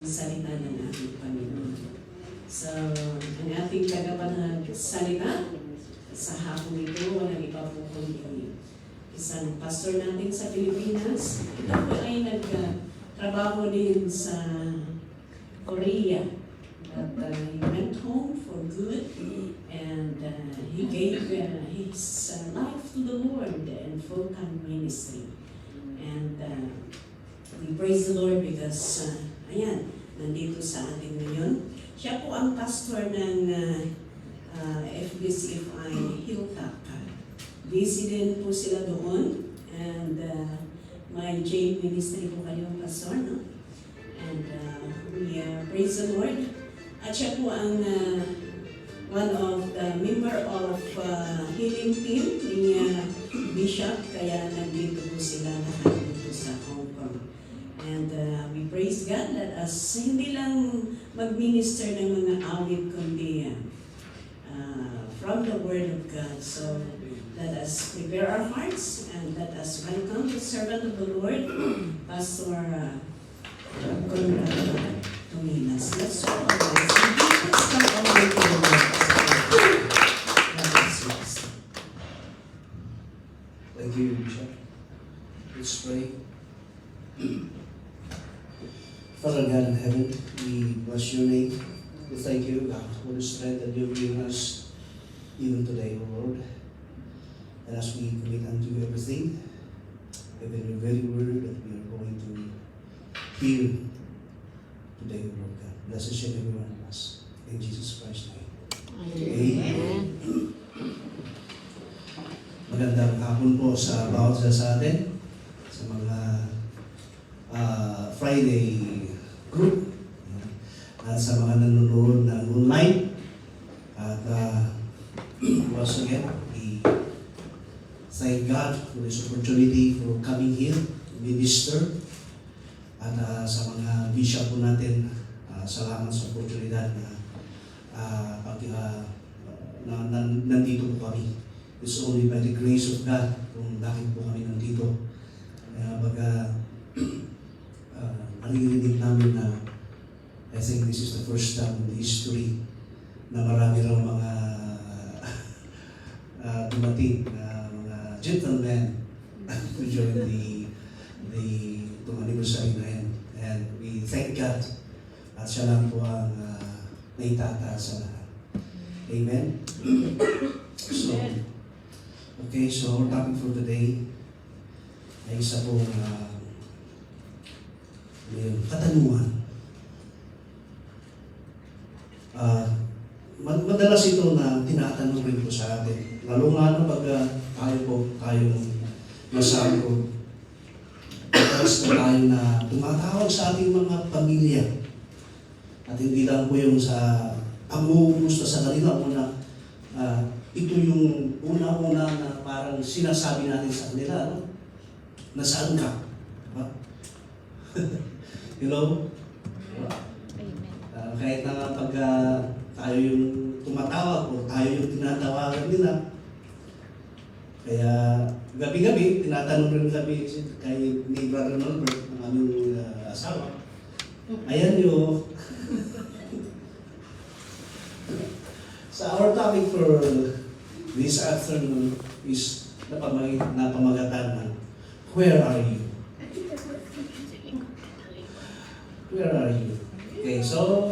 salita ng ating Panginoon. So, ang ating tagapagsalita sa hapon ito, walang iba po kundi isang pastor natin sa Pilipinas. Ito po ay nagtrabaho din sa Korea. But he went home for good and he gave his life to the Lord and full-time ministry. And we praise the Lord because ayan, nandito sa atin ngayon. Siya po ang pastor ng FBCFI Hilltop. Busy din po sila doon. And may J ministry po kayong pastor, no? And we praise the Lord. At siya po ang one of the member of healing team ni Bishop. Kaya nandito po sila lahat dito sa Hong Kong. And we praise God that as hindi lang mag-minister ng mga awit kundi from the Word of God. So let us prepare our hearts and let us welcome the servant of the Lord, Pastor Conrad Tominas. Let's all rise. Let's come all the way to the Lord. Thank you, Bishop. Let's pray. Father God in heaven, we bless your name. We thank you, God, for the strength that you've given us even today, O Lord. And as we commit unto you everything, even your very word that we are going to hear today, O Lord God. Bless each and every one of us. In Jesus Christ's name. Amen. Magandang hapon po sa bawat sa atin, sa mga Friday group, at sa mga nanonood na online. At once again, we thank God for this opportunity for coming here to minister. At sa mga bishop po natin, salamat sa oportunidad na nandito po kami. It's only by the grace of God kung bakit po kami nandito. Naririnig namin na I think this is the first time in the history na marami raw mga dumating na mga gentlemen to join itong anniversary na yan. And we thank God at siya lang po ang naitataas sa lahat. Amen? So, okay, so our topic for today ay isa pong katanungan. Madalas ito na tinatanong rin po sa atin. Lalo nga na pag tayong nasako. Madalas na tayo na tumatawag sa ating mga pamilya. At hindi lang po yung sa pangumusta sa kanila. Ito yung una-una na parang sinasabi natin sa kanila. No? Nasaan ka? You know? Kahit na pag tayo yung tumatawag o tayo yung tinatawagan nila. Kaya gabi-gabi, tinatanong rin kami kay ni Brother Norbert, ang aming asawa. Ayan yung so our topic for this afternoon is napamagatan na where are you? Where are you? Okay, so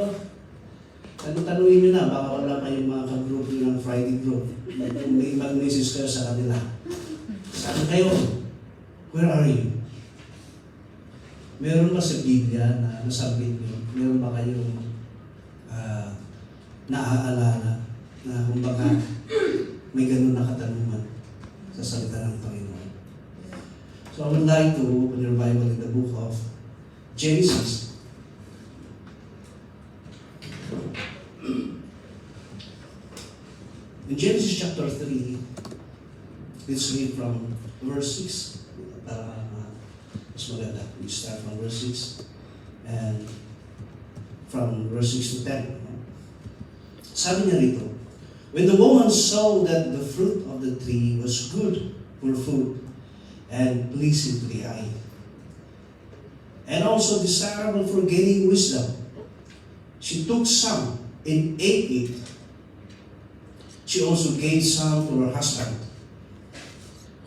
tanungin nyo na, baka wala kayong mga ka-group nyo ng Friday group. May mag-message kayo sa kanila. Saan kayo? Where are you? Meron ba sa Biblia na nasabit nyo? Meron ba kayong naaalala na kung baka may ganun na katanungan sa salita ng Panginoon? So I would like to open your Bible in the book of Genesis. In Genesis chapter 3, let's read from verse 6. Mas maganda. We start from verse 6 and from verse 6 to 10. Sabi niya rito, when the woman saw that the fruit of the tree was good for food and pleasing to the eye, and also desirable for gaining wisdom, She took some and ate it. She also gave some to her husband,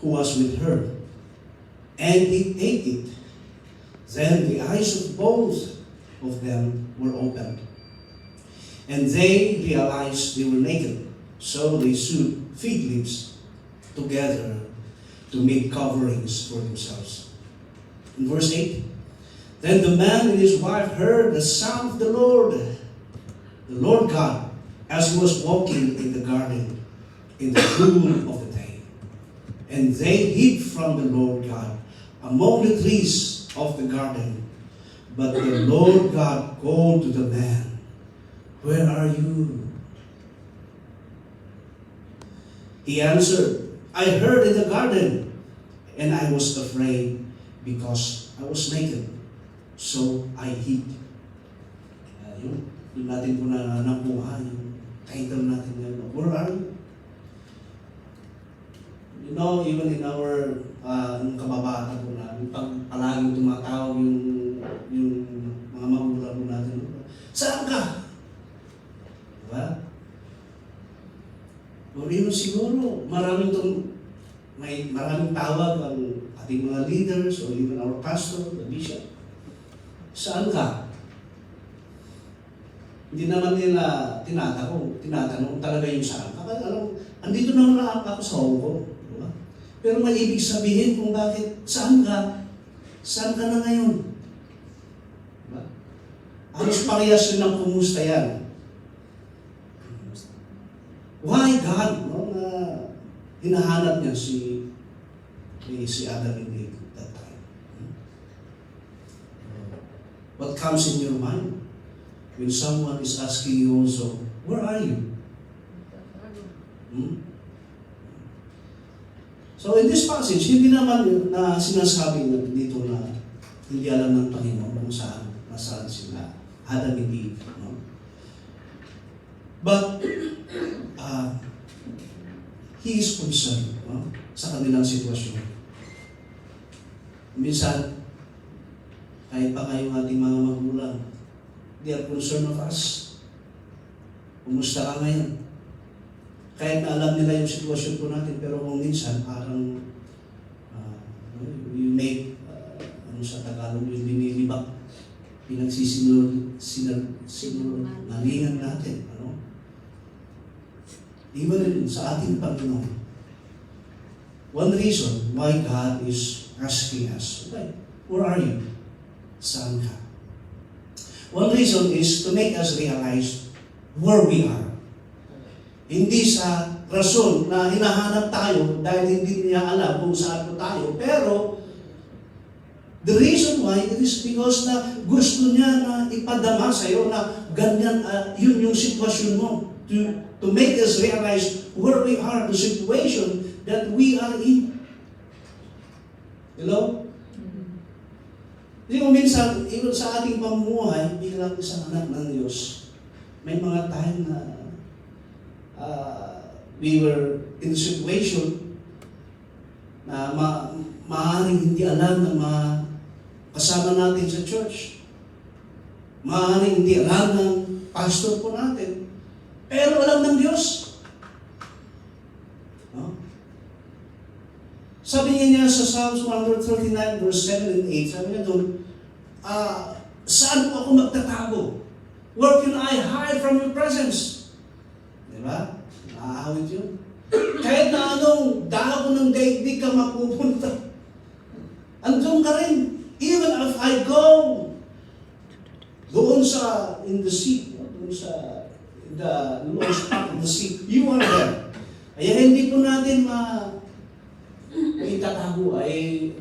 who was with her, and he ate it. Then the eyes of both of them were opened, and they realized they were naked. So they sewed fig leaves together to make coverings for themselves. In verse 8, then the man and his wife heard the sound of the Lord God, as he was walking in the garden in the cool of the day. And they hid from the Lord God among the trees of the garden. But the Lord God called to the man, "Where are you?" He answered, "I heard in the garden, and I was afraid because I was naked, so I hid." Yun natin po na nakuha yung title natin ngayon. Where are you? You know, even in our nung kababata po namin, pag palaging tumatawag yung mga magulang po natin, "Saan ka?" Diba? O yun siguro, maraming tawag ang ating mga leaders or even our pastor, the bishop. "Saan ka?" Hindi naman nila tinatanong talaga yung saan. Andito naman na ako sa Hong Kong. Diba? Pero may ibig sabihin kung bakit, saan ka? Saan ka na ngayon? Diba? Halos parehas yun ng kumusta yan. Why God? No, na hinahanap niya si Adam and Eve at that time. What comes in your mind? When someone is asking you also, "Where are you?" So in this passage, hindi naman na sinasabi dito na hindi alam ng Panginoon kung nasaan sila, Adam and Eve. No? But He is concerned sa kanilang sitwasyon. Minsan, kahit pa kayong ating mga magulang, they are concerned of us. Kumusta ka ngayon? Kahit na alam nila yung sitwasyon po natin, pero kung minsan, parang we make, sa Tagalog, yung binilibak, pinagsisinungalingan natin. Even sa ating Panginoon. One reason why God is asking us, "Where are you?" Saan ka? One reason is to make us realize where we are. Hindi sa rason na hinahanap tayo dahil hindi niya alam kung saan po tayo, pero the reason why it is because na gusto niya na ipadama sa iyo na ganyan, yun yung sitwasyon mo. To make us realize where we are, the situation that we are in. Hello? Hindi mo minsan, even sa ating pamumuhay, bilang isang anak ng Diyos, may mga time na we were in a situation na maaaring hindi alam ng mga kasama natin sa church. Maaaring hindi alam ng pastor po natin. Pero alam ng Diyos. No? Sabi niya sa Psalms 139 verse 7 and 8, sabi niya doon, saan po ako magtatago? Where can I hide from your presence? Diba? Nakahawit yun. Kahit na anong dako ng daigdig ka mapupunta, andun ka rin. Even if I go doon sa, in the sea, doon sa the lowest part of the sea, you are there. Kaya hindi po natin itatago ay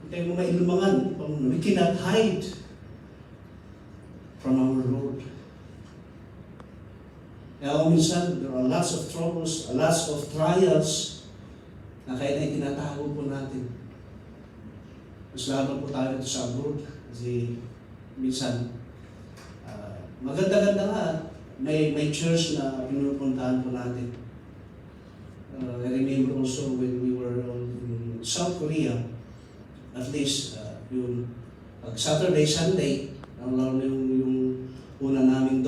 tayo mga ilumangan. We cannot hide from our Lord. Kaya minsan, there are lots of troubles, lots of trials na kaya na itinatago po natin. Mas lalo po tayo sa abroad kasi minsan maganda-ganda nga. May church na pinupuntahan po natin. I remember also when we were in South Korea, at least yung pag Saturday, Sunday, lalo yung una namin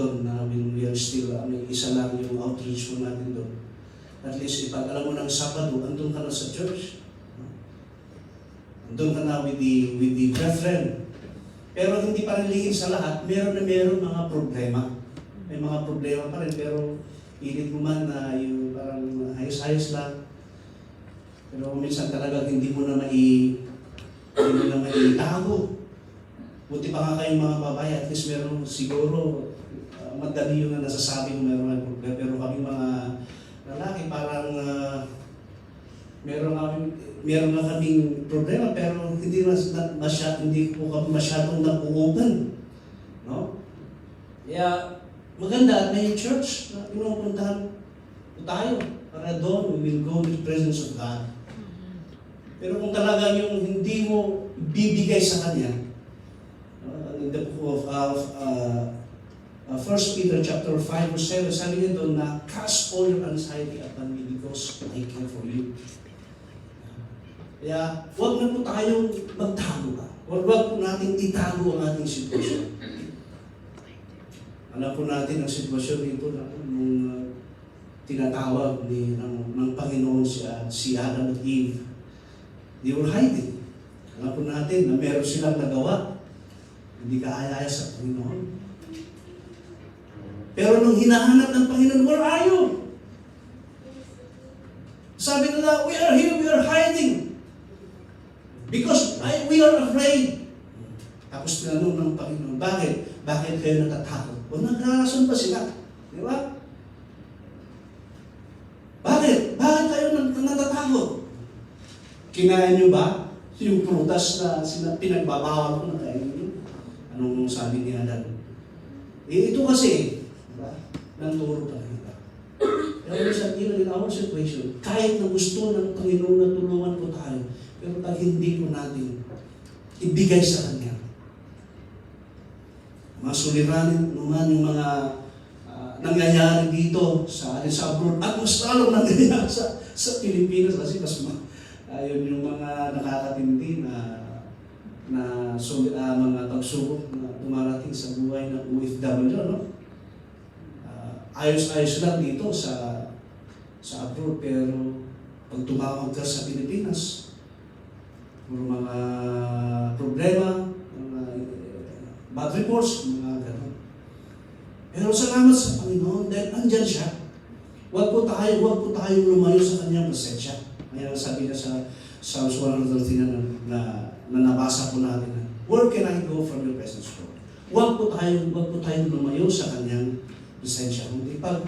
At least, ipag alam mo ng Sabado, andun ka na sa church. Andun ka na with the brethren. Pero hindi pa rin lingid sa lahat, meron mga problema. May mga problema pa rin, pero pilit mo man na yung parang ayos-ayos lang. Pero minsan talaga hindi mo na maitago. Buti pa nga kayong mga babae, at least meron siguro, madali yung nasasabi kung meron mga problema. Pero kami mga lalaki, parang meron na kaming problema, pero hindi po kami masyadong na-open. No? Kaya maganda at may church na pinupuntahan po tayo para doon we will go to the presence of God. Pero kung talaga yung hindi mo bibigay sa Kanya, in the book of 1 Peter chapter 5 verse 7, sabi niya doon na cast all your anxiety upon me because I care for you. Kaya huwag na po tayong magtago ka. Huwag po natin itago ang ating sitwasyon. Alam po natin ang sitwasyon dito na nung tinatawag ng Panginoon si Adam at Eve. They were hiding. Alam po natin na meron silang nagawa. Hindi kaaya-aya sa Panginoon. Pero nung hinahanap ng Panginoon, where are you? Sabi nila, we are here, we are hiding. Because we are afraid. Tapos tinanong ng Panginoon, bakit? Bakit kayo natatakot? O nagrarason pa sila. Di ba? Bakit? Bakit kayo natatakot? Kinain nyo ba yung prutas na pinagbabawal ko na kainin nyo? Anong sabi ni Adan? Ito kasi, diba? Nanturo ka kita. Pero minsan, even in our situation, kahit na gusto ng Panginoon na tulungan po tayo, pero pag hindi po natin ibigay sa Kanya, masuliranin naman yung mga nangyayari dito sa abroad at mas lalong nangyayari sa Pilipinas kasi mas yun yung mga nakakatindi na mga pagsubok na dumarating sa buhay ng OFW, no? Ayos-ayos lang dito sa abroad, pero pag tumawag ka sa Pilipinas, puro mga problema, mga bad reports, mga gano'n. Pero salamat sa Panginoon dahil andyan siya. Huwag po tayong lumayo sa kanyang presensya. Ngayon sabi niya sa Psalms 113 na nabasa po natin, where can I go from your presence, Lord? Huwag po tayong lumayo sa kanyang presensya. Hindi pag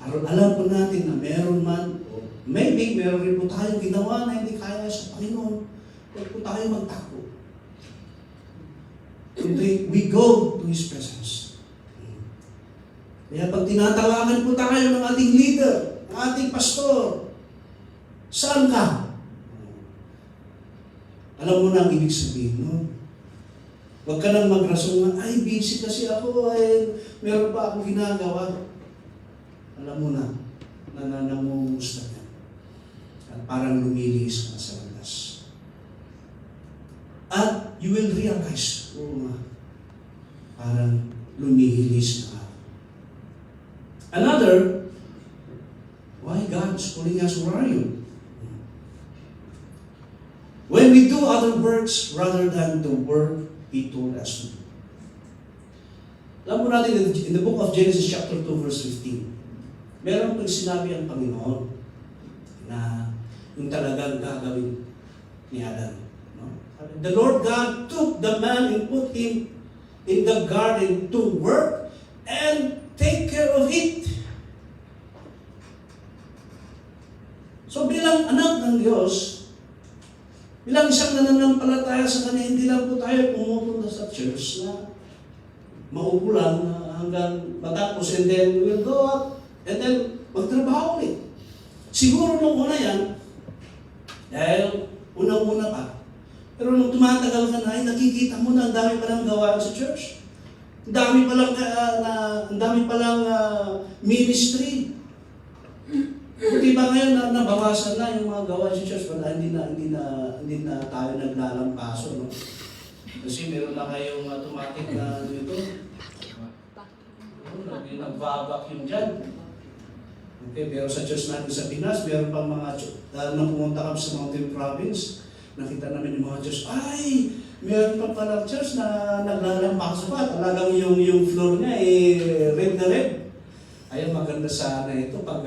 alam po natin na meron man, o maybe meron rin po tayong ginawa na hindi kaya sa Panginoon, huwag po tayong magtako. We go to His presence. Kaya pag tinatawagan po tayo ng ating leader, ng ating pastor, saan ka? Alam mo na ang ibig sabihin, no? Huwag ka nang magrasong na, ay, busy kasi ako, ay, meron pa akong ginagawa. Alam mo na namumusta niya. At parang lumiliis ka sa landas. At you will realize, parang lumihilis na. Another, why God is calling us, where are you? When we do other works rather than the work He told us to do. Alam mo natin in the book of Genesis chapter 2 verse 15, meron pag sinabi ang Panginoon na yung talagang gagawin ni Adam. No? The Lord God took the man and put him in the garden to work and take care of it. So bilang anak ng Diyos, bilang isang nananampalataya sa Kanya, hindi lang po tayo pumupunta sa church na maupo lang hanggang matapos and then we will go out and then magtrabaho ulit. Siguro nung una yan, dahil unang-una pa, pero nung tumatagal ka na, ay nakikita mo na ang dami palang gawa sa church. Ang dami palang ministry. Di ba ngayon nabawasan na yung mga gawa sa church, wala, hindi na tayo naglalampaso, no? Kasi meron na kayong automatic na dito. Nag-vacuum dyan. Okay, pero sa church natin sa Pinas, meron pang mga nung pumunta kami sa Mountain Province, nakita namin yung mga church, ay, meron pa palang church na naglalampas pa. Talagang yung floor niya red na red. Ayun, maganda sana ito pag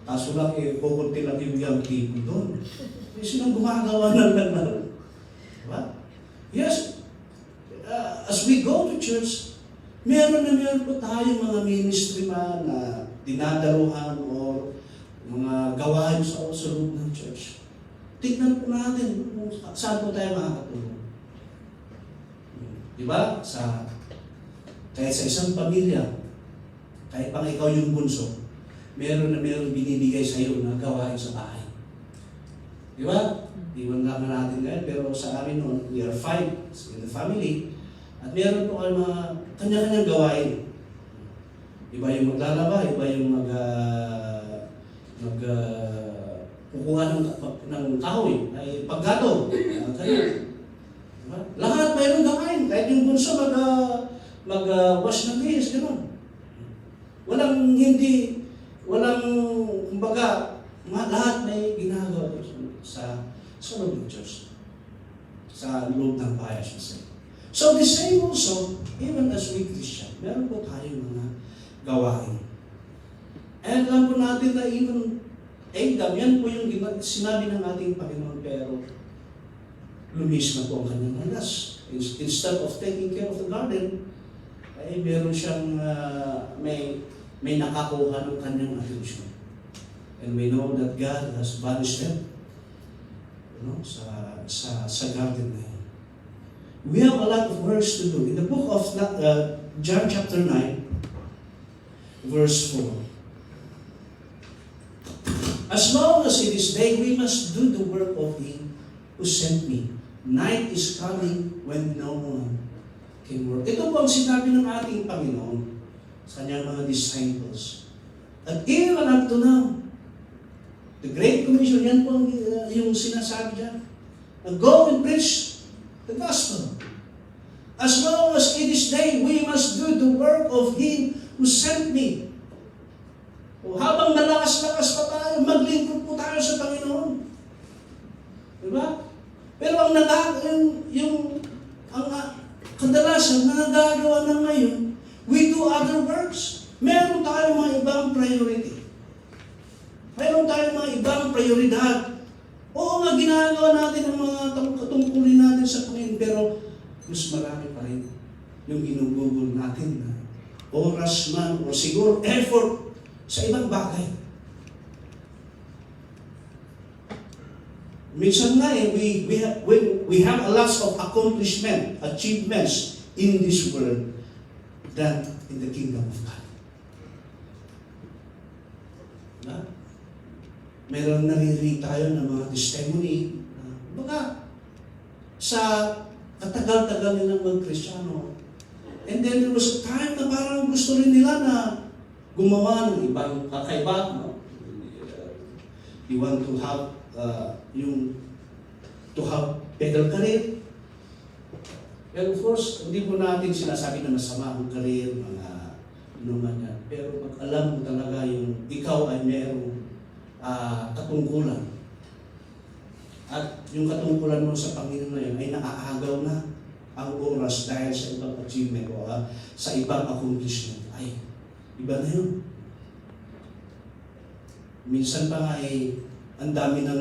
kaso lang kukunti lang yung young people doon. Sinong gumagawa ng naglalang? Diba? Yes, as we go to church, meron po tayong mga ministry man na dinadaluhan o mga gawain sa loob ng church. Tignan po natin kung saan po tayo makakatulong. Diba? Kahit sa isang pamilya, kahit pang ikaw yung bunso, meron binibigay sa iyo na gawain sa bahay. Diba? Iwan lang natin ngayon, pero sa amin noon, we are 5 in the family, at meron po kayo mga kanya-kanyang gawain. Iba yung maglalaba, iba yung kukuha ng kahoy, ay paggato, kanya. Diba? Lahat mayroong gawain, kahit yung bunso mag-wash ng bihis, gano'n. Kumbaga, lahat may ginagawa sa loob ng church. Sa loob ng bahay, I should say. So the same also, even as we Christian, meron po tayong mga gawain. And alam po natin na even Adam, yan po yung sinabi ng ating Panginoon, pero lumis na po ang kanyang alas. Instead of taking care of the garden, ay meron siyang may nakakuha ng kanyang attention. And we know that God has banished them, sa garden na yun. We have a lot of works to do. In the book of John chapter 9, verse 4, as long as it is day, we must do the work of Him who sent me. Night is coming when no one can work. Ito po ang sinabi ng ating Panginoon sa kanyang mga disciples. At even up to now, the Great Commission, yan po yung sinasabi dyan. Go and preach the gospel. As long as it is day, we must do the work of Him who sent me. O habang malakas-lakas pa tayo, maglingkod po tayo sa Panginoon. Diba? Pero ang kadalasan na nagagawa na ngayon, we do other works. Meron tayong mga ibang priority. Meron tayong mga ibang prioridad. Oo nga, ginagawa natin ang mga katungkulin natin sa Panginoon, pero mas marami pa rin yung ginugugol natin na oras man o siguro effort sa ibang bagay. Minsan nga we have a lot of achievements in this world than in the kingdom of God. Diba? Meron naririnig tayo ng mga testimony baka sa katagal-tagal nilang mag-Kristyano. And then there was a time na parang gusto rin nila na gumawa ng ibang kakaiba. You want to have better career. And of course, hindi po natin sinasabi na masama ang career, mga inuman yan. Pero pag alam mo talaga yung ikaw ay merong katungkulan. At yung katungkulan mo sa Panginoon na yun ay naaagaw na ang oras dahil sa ibang achievement o sa ibang accomplishment. Ay, iba na yun. Minsan pa nga ang dami ng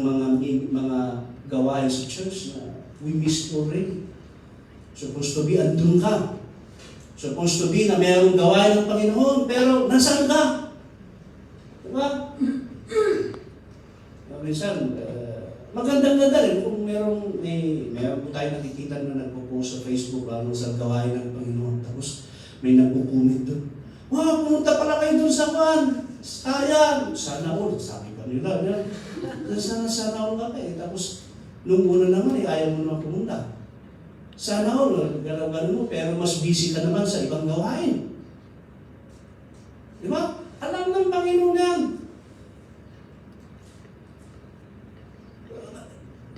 mga gawain sa church na we missed already. Supposed to be andun ka. Supposed to be na mayroong gawain ng Panginoon, pero nasaan ka? Diba? Minsan, magandang-ganda rin kung meron po tayo nakikita na nagpo-post sa Facebook sa gawain ng Panginoon. Tapos may nagpo-comment doon. Wow, pumunta pala kayo doon sa sayang. Sana all, sabi pa nila. Sana all kami. Tapos nung una naman, ayaw mo naman pumunta. Sana all, galaw-galaw mo, pero mas busy ka naman sa ibang gawain. Di ba? Alam ng Panginoon yan.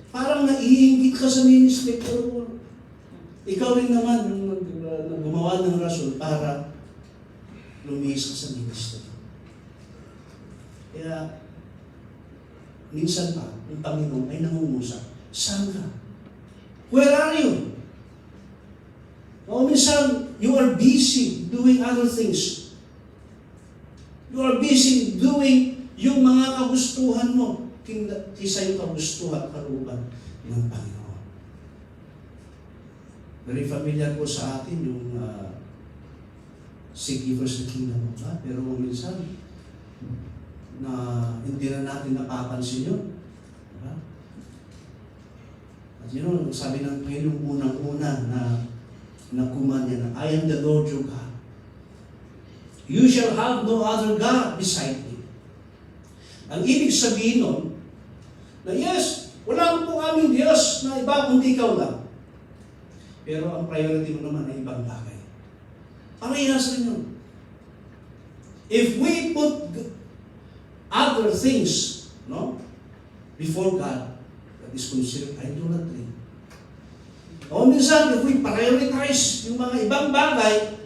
Parang naiingit ka sa ministry, pero ikaw rin naman gumawa ng rason para lumihis ka sa ministry. Kaya, minsan pa, ang Panginoon ay nangungusap, saan ka? Where are you? O minsan, you are busy doing other things. You are busy doing yung mga kagustuhan mo kaysa yung kagustuhan at kalooban ng Panginoon. Very familiar po sa atin yung seek ye first the kingdom of God. Pero minsan, na hindi na natin napapansin yun. Diba? At yun know, sabi ng Panginoon unang-una na nakuman niya na, I am the Lord your God. You shall have no other God beside me. Ang ibig sabihin nun, na yes, wala po aming Diyos na iba kundi ikaw lang. Pero ang priority mo naman ay ibang bagay. Parehas rin yun. If we put other things, no, before God, that is considered idolatry. O minsan, if we prioritize yung mga ibang bagay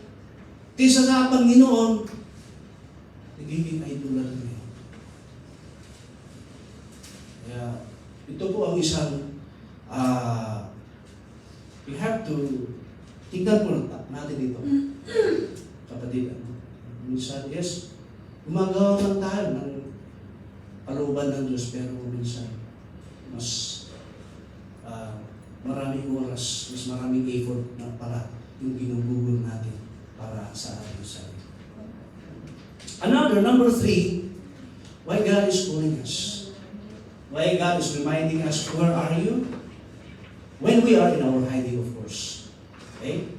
kaysa sa Panginoon, nagiging idolatry. Kaya, ito po ang isang we have to tignan po natin dito. Kapatid, minsan, yes, gumagawa man tayo ng kalooban ng Diyos, pero minsan, mas maraming oras, mas maraming effort na pala yung ginugugol natin para sa ating sarili. Number 3, why God is calling us. Why God is reminding us, where are you? When we are in our hiding, of course. Okay?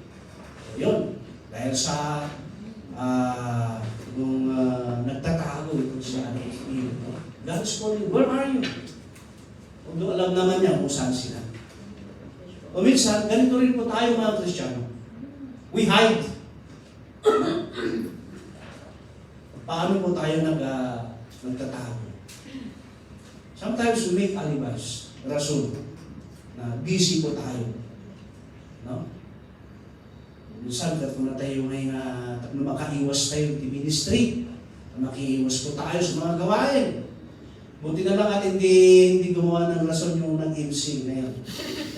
Yun. Dahil sa nung nagtatago ito si God is calling, where are you? Although alam naman niya kung saan sila. O minsan, ganito rin po tayo mga Kristiyano. We hide. Paano po tayo nagtatago? Sometimes we make alibis, rason, na busy po tayo. No? Minsan, kung na tayo ngayon na makaiwas tayo sa ministry, makiiwas po tayo sa mga gawain. Buti na lang at hindi gumawa ng rason yung nag-MC ngayon.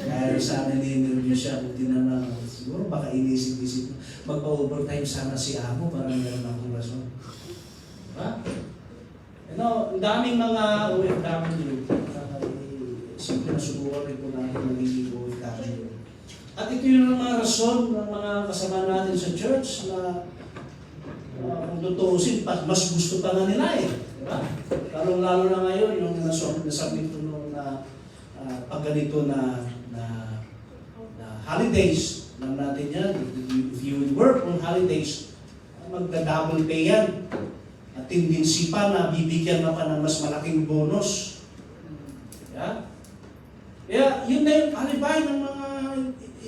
Dahil sana ni-interview siya, buti na lang. Siguro baka inisip-isip, magpa-overtime sana si Amo para meron akong rason. Diba? You know, ang daming mga OFW, simple na subukan rin po natin magiging OFW. At ito yung mga rason ng mga kasama natin sa church na kung tutuusin, mas gusto pa nga nila eh. Diba? Lalo na ngayon, yung nasabit ko nung pag ganito na holidays, alam natin yan, if you would work on holidays, magda-double pay yan. At tendency pa na bibigyan na pa ng mas malaking bonus. Yeah? Kaya yun na yung alibay ng mga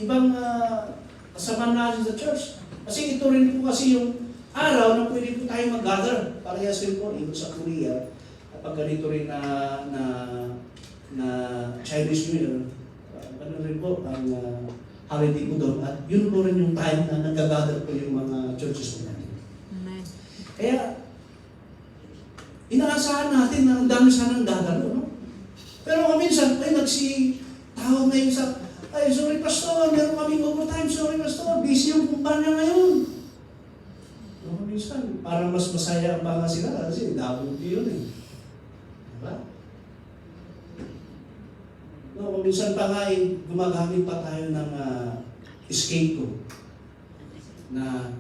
ibang kasama natin sa church. Kasi ito rin po kasi yung araw na pwede po tayo mag-gather. Parehas rin po, ito sa Korea. Kapag ganito rin na Chinese New Year, ano rin po ang holiday po doon. At yun po rin yung time na nag-gather po yung mga churches po natin. Amen. Kaya, inaasahan natin na ang dami sanang dadalo, no? Pero kung minsan, ay tawag na yung isa, ay, sorry pastor, meron kaming overtime, sorry pastor, busy yung kumpanya ngayon. No, minsan, parang mas masaya pa nga sila kasi WP yun eh. Diba? No, kung minsan pa nga eh, gumagamit pa tayo ng escape ko. Na,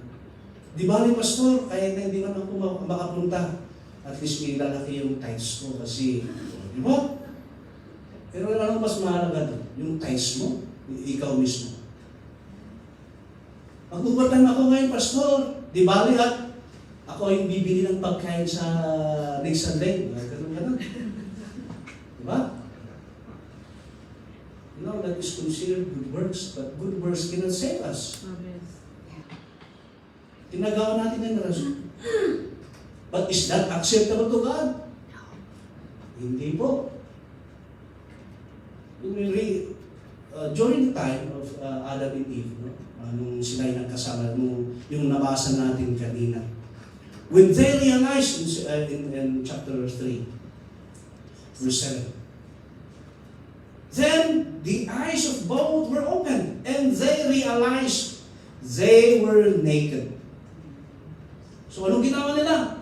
di ba rin pastor, kahit na hindi naman ako makapunta, at least may lalaki yung tithes ko kasi, di ba? Pero ano mas mahalaga doon? Yung tithes mo, ikaw mismo. Mag-overtime ako ngayon, pastor. Di bali at ako yung bibili ng pagkain sa next Sunday. Ganun. Di ba? You know, that is considered good works, but good works cannot save us. Tinagawa natin yung rason. But is that acceptable to God? Hindi po. During the time of Adam and Eve, no? Nung sila ay nagkasama, yung nabasa natin kanina, When they realized in chapter 3, verse 7, then the eyes of both were opened, and they realized they were naked. So anong ginawa nila?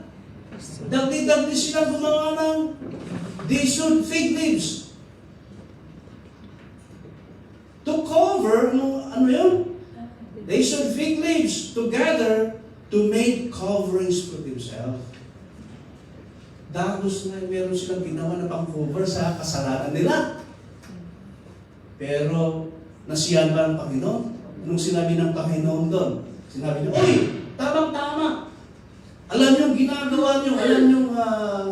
Dagdi-dagdi sila gumawa ng they sewed fig leaves to cover, ano yun? They sewed fig leaves together to make coverings for themselves. Dagos na meron silang ginawa na pang-cover sa kasalanan nila. Pero nasiyan ba ang Panginoon? Anong sinabi ng Panginoon doon? Sinabi niya, "Oy, tamang-tama. Alam niyo ginagawa niyo, alam niyo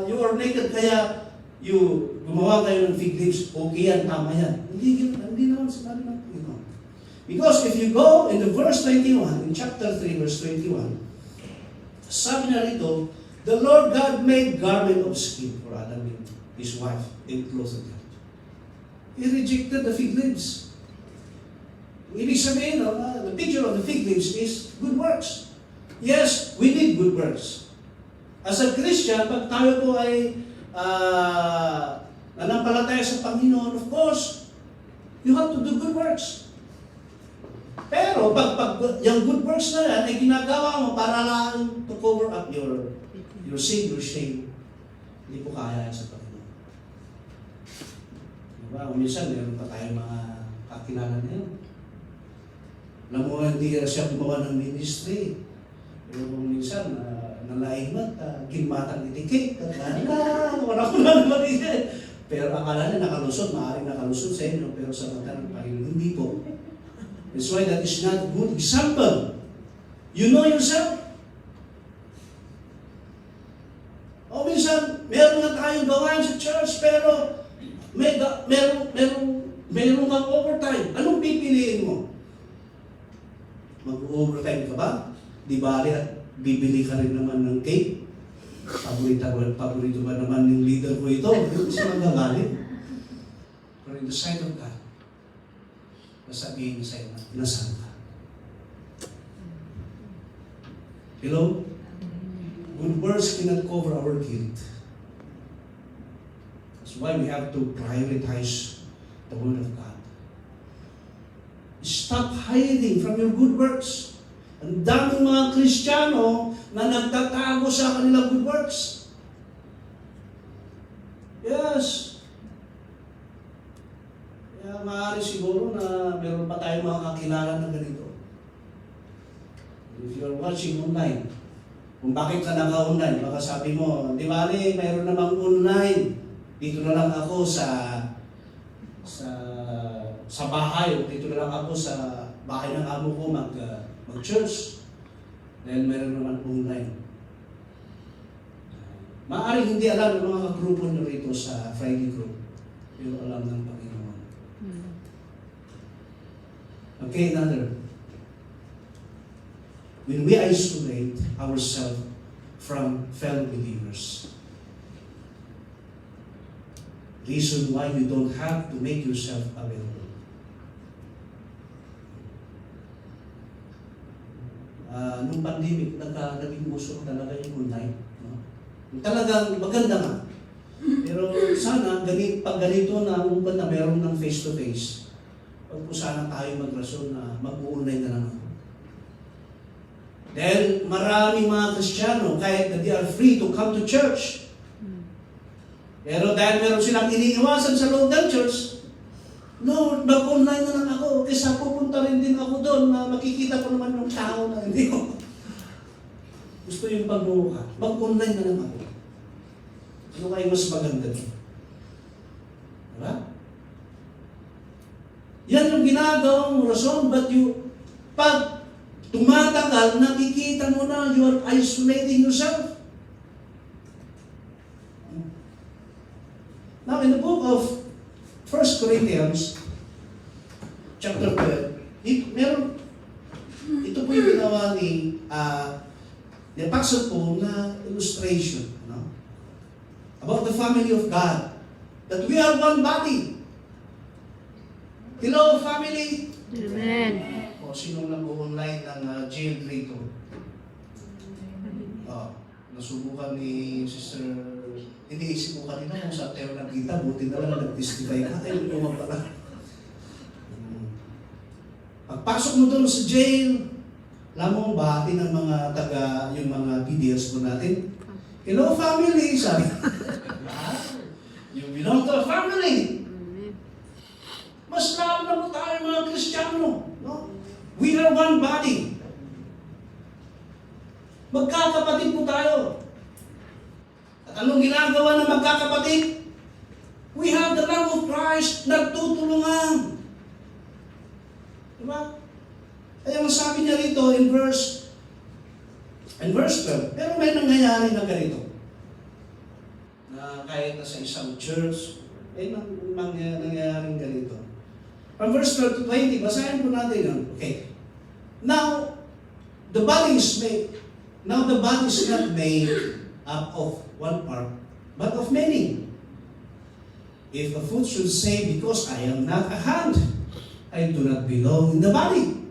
you are naked, kaya you gumawa kayo ng fig leaves. Okay yan, tama yan." Hindi naman sinabi ng Panginoon. Because if you go in the verse 21, in chapter 3, verse 21, sabi na rito, the Lord God made garment of skin for Adam and his wife and clothed them. He rejected the fig leaves. Ibig sabihin, the picture of the fig leaves is good works. Yes, we need good works. As a Christian, pag tayo po ay nanampalataya sa Panginoon, of course, you have to do good works. Pero pag yung good works na yan ay ginagawa mo para lang to cover up your sin, your shame, hindi po kaya yan sa Panginoon. Diba? Minsan, meron pa tayong mga kakilala na yun. Alam mo, hindi siya gumawa ng ministry. Pero kung minsan, nalaimat, kinmatang itikik, wala ko na naman iyan. Pero akala niya nakalusot, maaaring nakalusot sa inyo, pero sa mata ng Panginoon, hindi po. That's why that is not good example. You know yourself. O minsan, meron na tayong gawain sa church, pero meron kang overtime. Anong pipiliin mo? Mag-overtime ka ba? Di bali at bibili ka rin naman ng cake? Paborito ba naman yung leader ko ito? Hindi siya magagalit. Pero in the sight of God, nasabihin niya sa'yo na, nasaan ka? Hello? Good words cannot cover our guilt. That's why we have to prioritize the Word of God. Stop hiding from your good works. Ang daming mga Kristiyano na nagtatago sa kanilang good works. Yes. Kaya maaari siguro na meron pa tayong mga kakilala na ganito. If you're watching online, kung bakit ka naka-online, baka sabi mo, di ba mayroon namang online. Dito na lang ako sa bahay, o dito na lang ako sa bahay ng amo ko mag-church. Dahil meron naman online. Maaaring hindi alam ng mga grupo nyo rito sa Friday group. Pero alam ng Panginoon. Okay, another. When we isolate ourselves from fellow believers, reason why you don't have to make yourself available. Nung pandemic, naging uso talaga yung online. No? Talagang maganda nga. Pero sana, pag ganito na, umpan na meron ng face-to-face, pag po sana tayo magrason na mag-online na lang ako. Dahil maraming mga Kristiyano, kahit na they are free to come to church, pero dahil meron silang iniiwasan sa loob ng church, Lord, mag-online na lang ako, kaysa pupunta rin din ako doon na makikita ko naman yung tao na hindi ko. Gusto yung pagbuka, mag-online na lang ako. Ano kayo mas maganda din? Diba? Yan yung ginagawang rason, but pag tumatagal, nakikita mo na you are isolating yourself. Now, in the book of 1 Corinthians, chapter 12, ito po yung ginawa ni Apostle Paul na illustration, no? About the family of God, that we are one body. Hello, family! Amen. O, sinong nag-online ng jail rito? nasubukan ni Sister, iniisip ko kanina kung saan tayo nagkita, buti na lang nag-testify ka, ay lumang pala. Pagpasok mo doon sa jail, alam mo, bahati ng mga yung mga PDLs ko natin. Hello family, sabi. You belong to a family. Mas lalo na po tayo mga Kristiyano. No? We are one body. Magkakapatid po tayo. At anong ginagawa ng magkakapatid? We have the love of Christ, nagtutulungan. Diba? Kaya ang sabi niya rito in verse 12, pero may nangyayari na ganito. Na kahit na sa isang church, may nangyayaring ganito. From verse 12 to 20, basahin po natin yun. Okay. Now, the body is not made up of one part, but of many. If a foot should say, because I am not a hand, I do not belong in the body,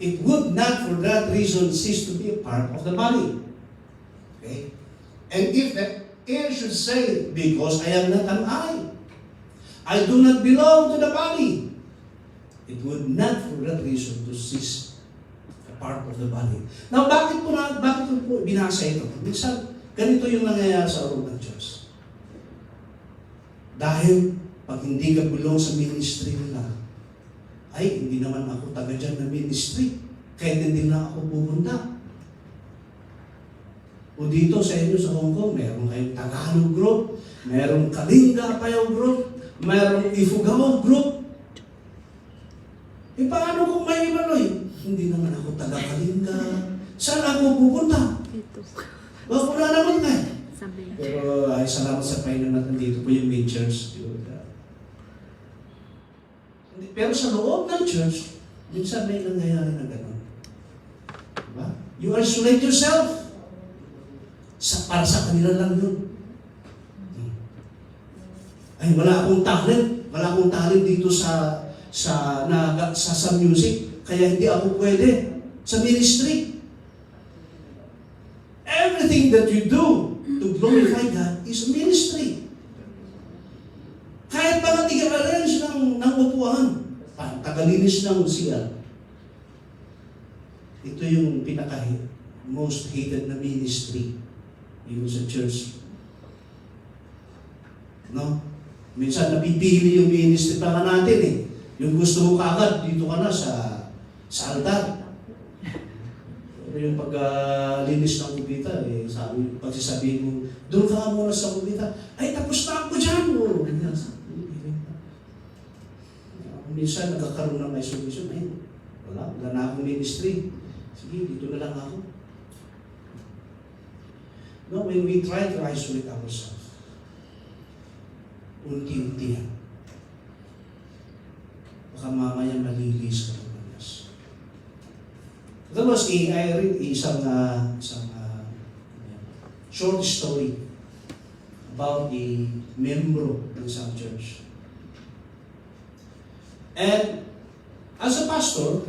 it would not for that reason cease to be a part of the body. Okay? And if the ear should say, because I am not an eye, I do not belong to the body, it would not for that reason to cease a part of the body. Now, bakit ko po binasa ito? Minsan, ganito yung nangyayari sa loob ng Diyos. Dahil, pag hindi ka belong sa ministry nila, ay, hindi naman ako taga dyan na ministry. Kaya hindi na ako pupunta. O dito sa inyo sa Hong Kong, meron kayong Tagalog group, meron Kalinga Payaw group, meron Ifugao group. E paano kung may Manoy? Hindi naman ako taga Kalinga. Saan ako pupunta? Wala naman nga. Pero ay salamat sa Panginoon natin dito po yung main church. Pero sa loob ng church, minsan may nangyayari na gano'n. Diba? You isolate yourself. Para sa kanila lang yun. Ay, wala akong talent dito sa music, kaya hindi ako pwede sa ministry. Everything that you do to glorify God is ministry. Kahit mga tiga-arrange ng upuan, tagalinis ng CR. Ito yung most hated na ministry yung sa church. No? Minsan napipili yung ministry para natin eh. Yung gusto mo kaagad, dito ka na sa altar. Pero yung paglinis ng kubita, pagsasabihin mo, doon ka muna sa kubita, ay tapos na ako dyan. Minsan nagkakaroon ng isolation, ay wala na akong ministry. Sige, dito na lang ako. No, when we try to isolate ourselves, unti-unti yan. Baka mamaya malilis ka ng Diyos. Tapos, I read isang short story about a membro ng isang church. And as a pastor,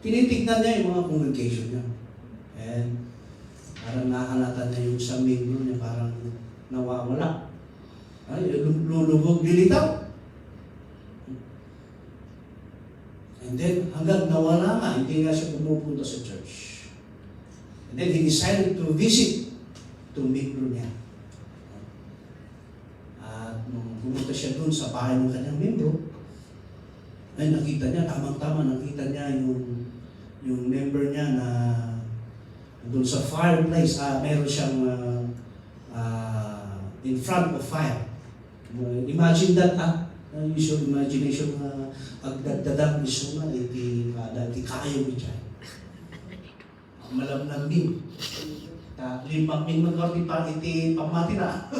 tinitignan niya yung mga congregation niya. And parang nakalata niya yung isang membro niya parang nawawala. Ay, lulubog, lilitaw. And then, hanggang nawala nga, hindi nga siya pumupunta sa church. And then, he decided to visit itong membro niya. At nung pumunta siya dun sa bahay ng kanyang membro, ay nakita niya, tamang-tama nakita niya yung member niya na doon sa fireplace, meron siyang in front of fire. Imagine that, use your imagination na agdagdadag ni Suna, iti kayo mo dyan. Malamnam din. Limang magkakti pa, iti pamati na.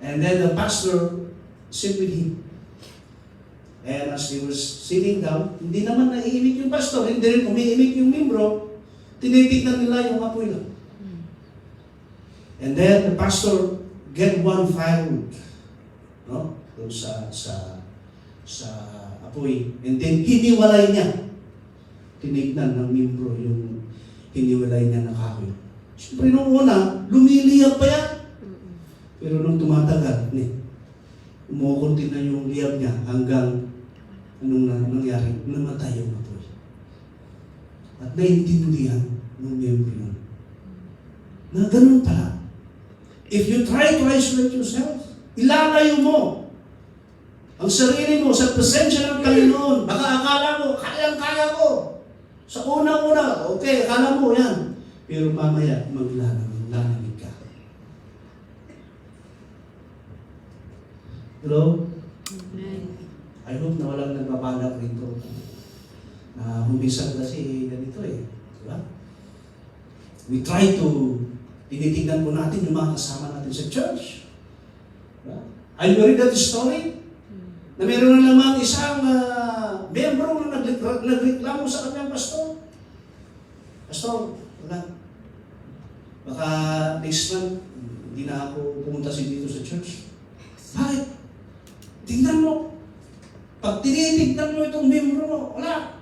And then the pastor sit with him. And as he was sitting down, hindi naman naiimik yung pastor, hindi rin umiimik yung membro, tinitignan nila yung apoy lang. And then the pastor get one firewood, no? Doon sa apoy. And then hiniwalay niya tinignan ng membro yung hiniwalay niya na kahoy. Siyempre nung una, lumiliyab pa yan. Pero nung tumatagal, umukunti na yung liyab niya hanggang nangyari? Namatay yung apoy. At naintindihan ng membro yun na ganun pala. If you try to isolate yourself, ilalayo mo ang sarili mo sa presensya ng Panginoon. Baka akala mo, kayang-kaya ko. Sa una-una, okay, akala mo yan. Pero mamaya, maglalamig ka. Hello? I hope na walang nagbabalak rito. Humisan kasi ganito diba? We try to, tinitignan po natin yung mga kasama natin sa church. Diba? Are you read that story? Na meron na lamang isang membro na nagreklamo sa kanyang pastor. Pastor, wala. Baka next month, hindi na ako pumunta dito sa church. Bakit? Tingnan mo. Pag tinitignan mo itong membro mo, wala.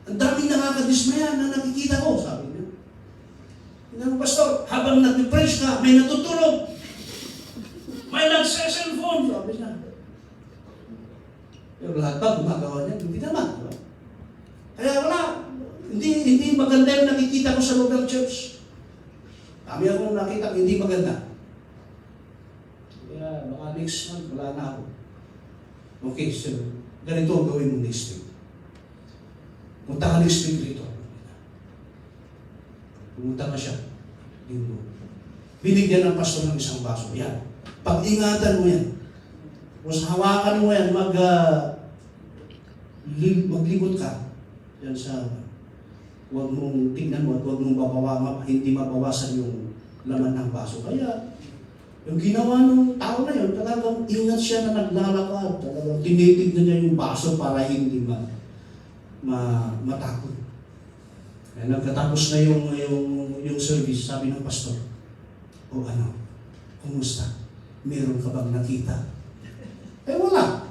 Ang daming nakakadismaya na nakikita ko, sabi niya. Tingnan mo, pastor, habang nag-preach ka, may natutulog. May nagsa-cellphone, sabi niya. Pero lahat ba gumagawa niya? Hindi naman. Diba? Kaya wala. Hindi maganda yung nakikita ko sa local church. Kami akong nakita, hindi maganda. Kaya baka next month, wala na ako. Okay, so ganito ang gawin mo next week. Punta ka next week rito. Pumunta ka siya. Linggo. Binigyan ng pastor ng isang baso. Yan. Pag-ingatan mo yan. Kung hawakan mo yan, maglibot ka. Yan sa, huwag mong tingnan mo at huwag mong hindi mabawasan yung laman ng baso. Kaya, yung ginawa ng tao na yun, talagang ingat siya na naglalakad. Talagang tinitignan niya yung baso para hindi matakot. Kaya nagkatapos na yung service, sabi ng pastor, o kumusta? Meron ka bang nakita? Wala.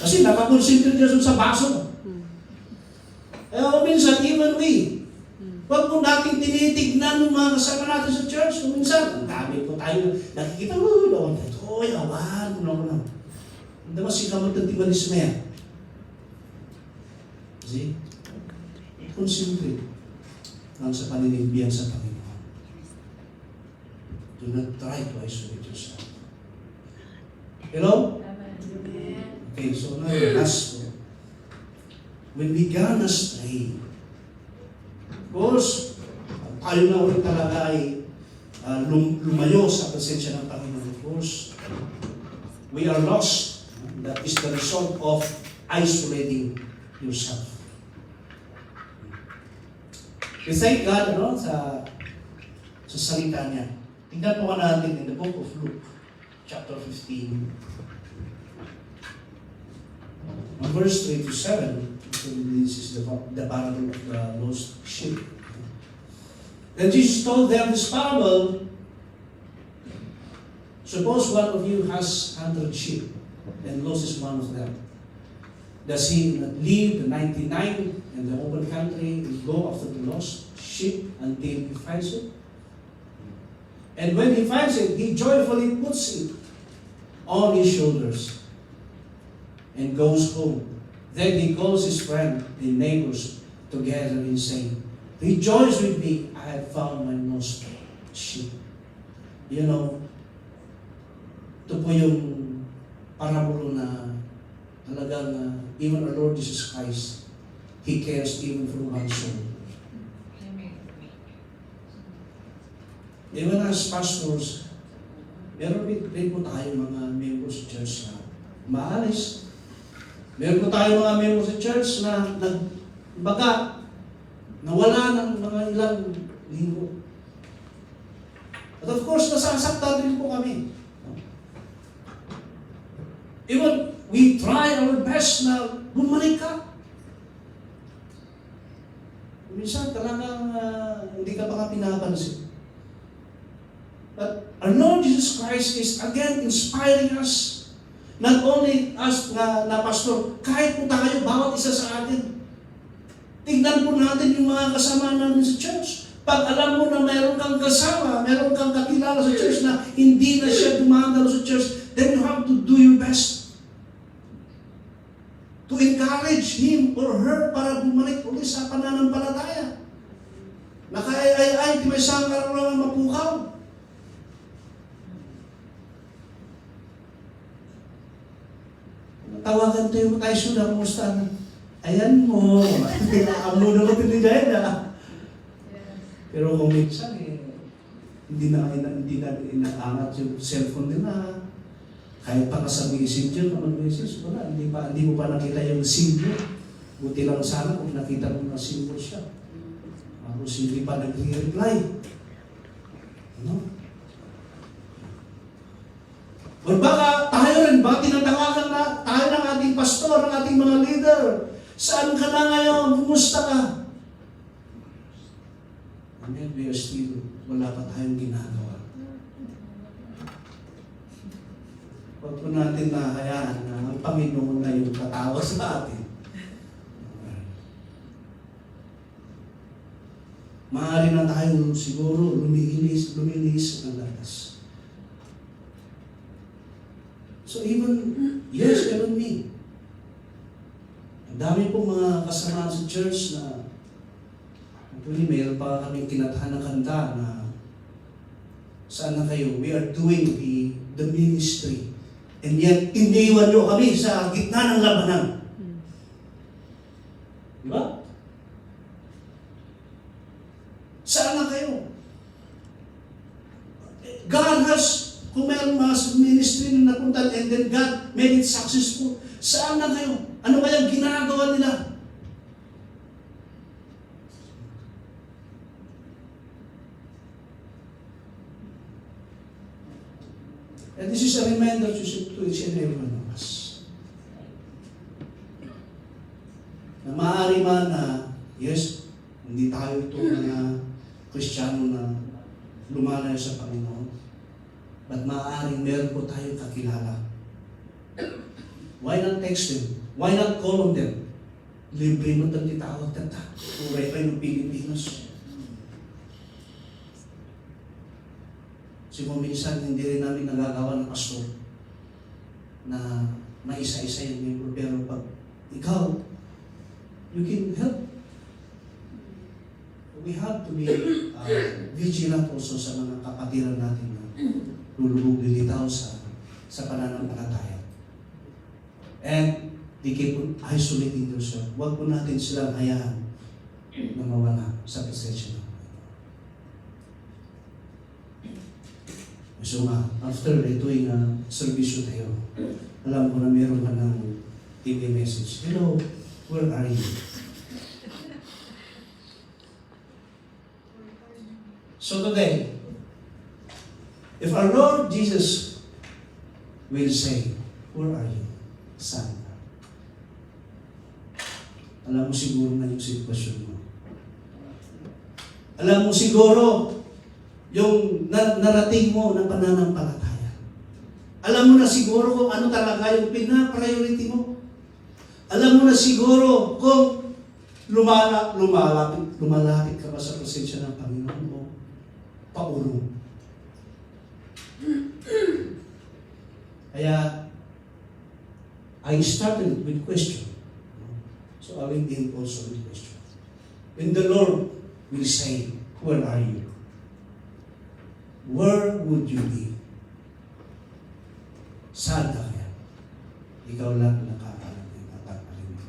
Kasi nakakonsentrate siya sa baso. Minsan, even we, wag mo natin tinitignan ng mga kasama natin sa church. Minsan, ang dami po tayo nakikita, awan, kulang. Hindi ba si kamot ng tibalis mo yan? See? Concentrate lang sa paninigbihan sa Panginoon. Do not try to isolate yourself. Hello? Okay, so now last one. When we gone astray, of course, tayo na ulit talaga ay lumayo sa presensya ng Panginoon. Of course, we are lost. That is the result of isolating yourself. We thank God sa salita niya. Tingnan po natin in the book of Luke, chapter 15. On verse 3 to 7, this is the parable of the lost sheep. Then Jesus told them this parable. Suppose one of you has 100 sheep and loses one of them. Does he not leave the 99 in the open country and go after the lost sheep until he finds it? And when he finds it, he joyfully puts it on his shoulders and goes home. Then he calls his friend and neighbors together and saying, "Rejoice with me, I have found my lost sheep." You know, ito po yung parabolo na talagang even our Lord Jesus Christ, He cares even for one soul. Even as pastors, meron din po tayo mga members sa church na maalis. Meron po tayo mga members sa church na nawala ng mga ilang linggo. At of course, nasasaktan din po kami. Even we try our best na bumalik ka. Minsan talagang hindi ka baka pinapansin. But our Lord Jesus Christ is again inspiring us. Not only us na pastor, kahit po tayo, bawat isa sa atin. Tignan po natin yung mga kasama natin sa church. Pag alam mo na mayroon kang kasama, mayroon kang kakilala sa church na hindi na siya dumadalo sa church, then you have to do your best to encourage him or her para bumalik ulit sa pananampalataya. Naka-ay, di may sangkar lang mapukaw. Tawagan tayo sudah, kumusta na? Ayan mo. Amo na ko tinigay na. Pero kung minsan, hindi na inaangat yung cellphone nila. Kahit pa ka sa messenger, mag-message, wala. Hindi mo pa nakita yung symbol. Buti lang sana kung nakita mo na symbol siya. Tapos hindi pa nag-reply. Ano? O baka tayo rin ba tinatawagan na tayo ng ating pastor, ng ating mga leader? Saan ka na ngayon? Kumusta ka? And then we are still, wala pa tayong ginagawa. Huwag po natin nahayaan na ang Panginoon na yung katawag sa atin. Maaari na tayo siguro lumilis ng landas. So even, yes, even me. Ang dami pong mga kasama sa church na actually mayroon pa kaming kinatahan ng kanta na saan na kayo? We are doing the ministry. And yet, iniwan nyo kami sa gitna ng labanan. Di ba? Saan na kayo? God has, kung mayroong mga ministry na napunta and then God made it successful, saan na kayo? Ano kayang ginagawa nila? And this is a reminder to each and every one of us. Na maaari man na, yes, hindi tayo ito mga Kristiyano na lumalayo sa Panginoon. But maaaring meron po tayong kakilala. Why not text them? Why not call on them? Libre mo itong titawag tata. Uray pa yung Pilipinos. Siguro minsan hindi rin namin nagagawa ng pastor na maisa-isa yung membro. Pero pag ikaw, you can help. We have to be vigilant also sa mga kapatiran natin na lulubog lilitaw sa pananampalataya. And they keep on isolating themselves. Huwag po natin silang hayaan na mawala sa presensya ng Panginoon. So after doing a servisyo tayo, alam ko na meron ka ng TV message. Hello, where are you? So today, if our Lord Jesus will say, where are you? Saan ka? Alam mo siguro na yung sitwasyon mo. Alam mo siguro yung narating mo ng pananampalataya. Alam mo na siguro kung ano talaga yung pina-priority mo. Alam mo na siguro kung lumalapit ka ba sa presensya ng Panginoon mo, paulong. Kaya, I started with question. So I will end also with question. When the Lord will say, where are you? Where would you be? Saan ka kaya? Ikaw lang nakakaalam ng nakakaalam mo.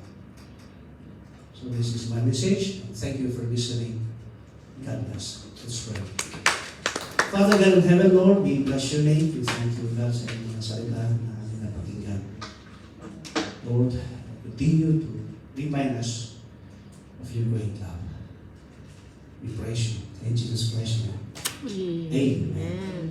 So this is my message. Thank you for listening. God bless. Let's pray. Father God in heaven, Lord, we bless your name. We thank you, God, sa inyong mga salita na ating napakinggan. Lord, continue to remind us of your great love. We praise you. In Jesus Christ's name. Amen.